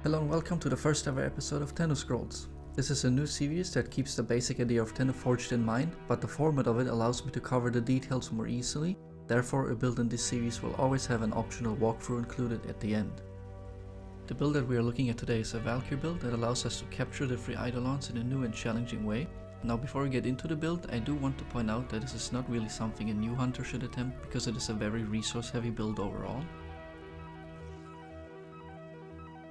Hello and welcome to the first ever episode of Tenno-Scrolls. This is a new series that keeps the basic idea of Tenno Forged in mind, but the format of it allows me to cover the details more easily. Therefore, a build in this series will always have an optional walkthrough included at the end. The build that we are looking at today is a Valkyr build that allows us to capture the free Eidolons in a new and challenging way. Now before we get into the build, I do want to point out that this is not really something a new hunter should attempt, because it is a very resource heavy build overall.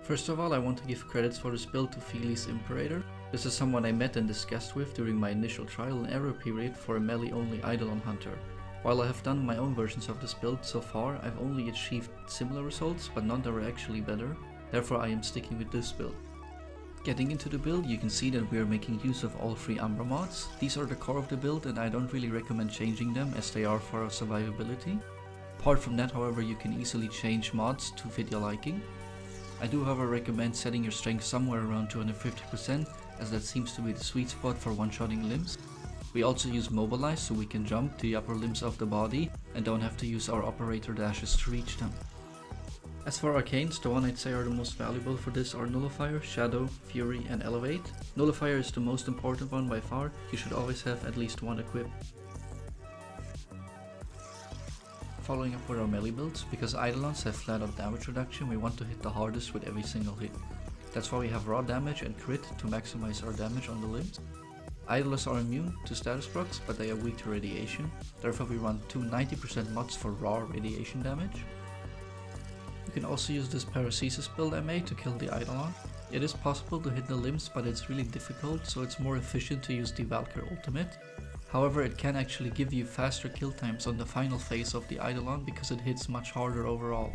First of all, I want to give credits for this build to FelisImpurrator. This is someone I met and discussed with during my initial trial and error period for a melee only Eidolon hunter. While I have done my own versions of this build so far, I've only achieved similar results, but none that were actually better. Therefore I am sticking with this build. Getting into the build, you can see that we are making use of all 3 Umbra mods. These are the core of the build and I don't really recommend changing them, as they are for our survivability. Apart from that, however, you can easily change mods to fit your liking. I do however recommend setting your strength somewhere around 250%, as that seems to be the sweet spot for one-shotting limbs. We also use mobilize, so we can jump to the upper limbs of the body and don't have to use our operator dashes to reach them. As for arcanes, the one I'd say are the most valuable for this are Nullifier, Shadow, Fury and Elevate. Nullifier is the most important one by far. You should always have at least one equipped. Following up with our melee builds, because Eidolons have flat out damage reduction, we want to hit the hardest with every single hit. That's why we have raw damage and crit to maximize our damage on the limbs. Eidolons are immune to status procs, but they are weak to radiation. Therefore we run 2 90% mods for raw radiation damage. You can also use this Paracesis build I made to kill the Eidolon. It is possible to hit the limbs, but it's really difficult, so it's more efficient to use the Valkyr ultimate. However, it can actually give you faster kill times on the final phase of the Eidolon because it hits much harder overall.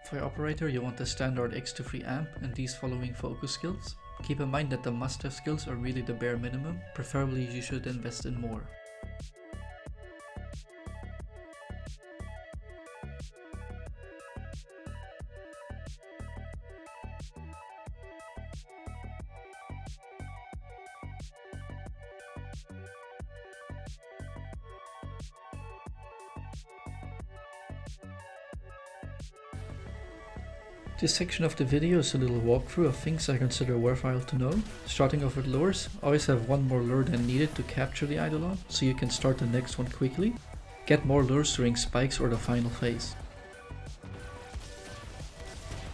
For your operator, you want the standard X-3 amp and these following focus skills. Keep in mind that the must-have skills are really the bare minimum, preferably you should invest in more. This section of the video is a little walkthrough of things I consider worthwhile to know. Starting off with lures, always have one more lure than needed to capture the Eidolon, so you can start the next one quickly. Get more lures during spikes or the final phase.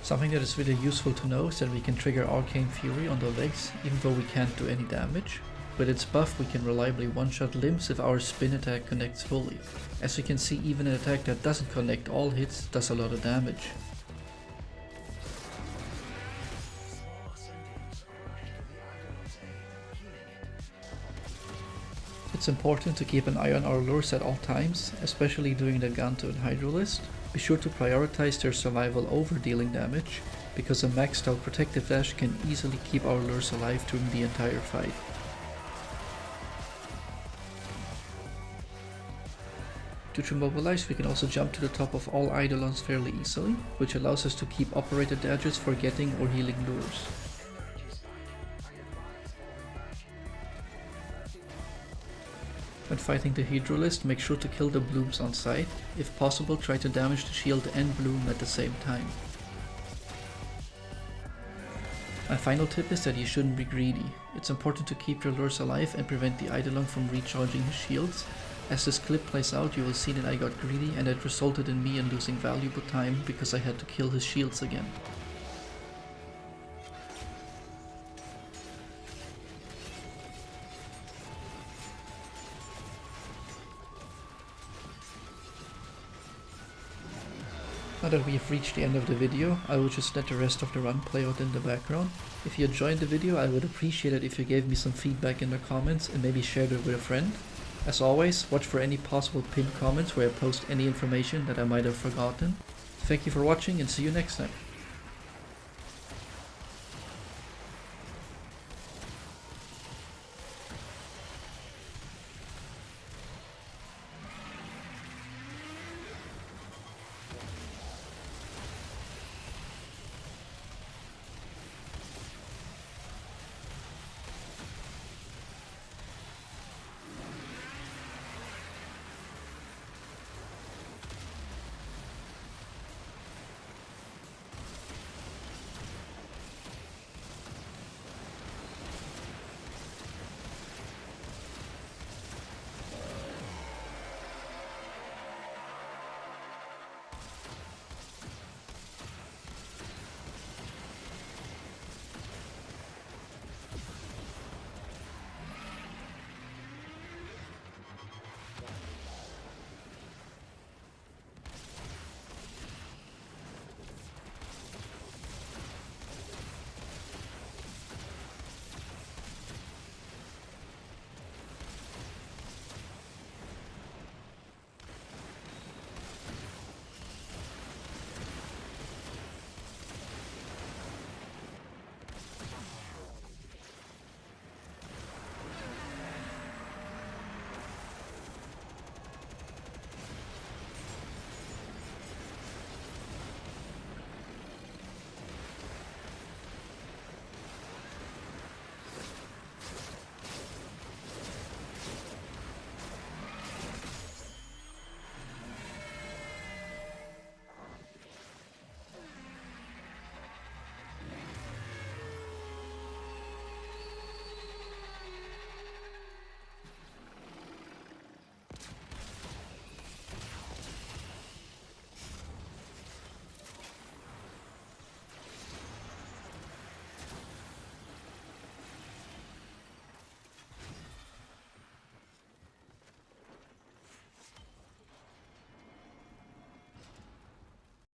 Something that is really useful to know is that we can trigger Arcane Fury on the legs even though we can't do any damage. With its buff, we can reliably one-shot limbs if our spin attack connects fully. As you can see, even an attack that doesn't connect all hits does a lot of damage. It's important to keep an eye on our lures at all times, especially during the Ganto and Hydro list. Be sure to prioritize their survival over dealing damage, because a maxed out protective dash can easily keep our lures alive during the entire fight. Due to mobilize, we can also jump to the top of all Eidolons fairly easily, which allows us to keep operator dodges for getting or healing lures. When fighting the Hydro list, make sure to kill the blooms on sight. If possible, try to damage the shield and bloom at the same time. My final tip is that you shouldn't be greedy. It's important to keep your lures alive and prevent the Eidolon from recharging his shields. As this clip plays out, you will see that I got greedy and it resulted in me losing valuable time because I had to kill his shields again. Now that we have reached the end of the video, I will just let the rest of the run play out in the background. If you enjoyed the video, I would appreciate it if you gave me some feedback in the comments and maybe shared it with a friend. As always, watch for any possible pinned comments where I post any information that I might have forgotten. Thank you for watching and see you next time.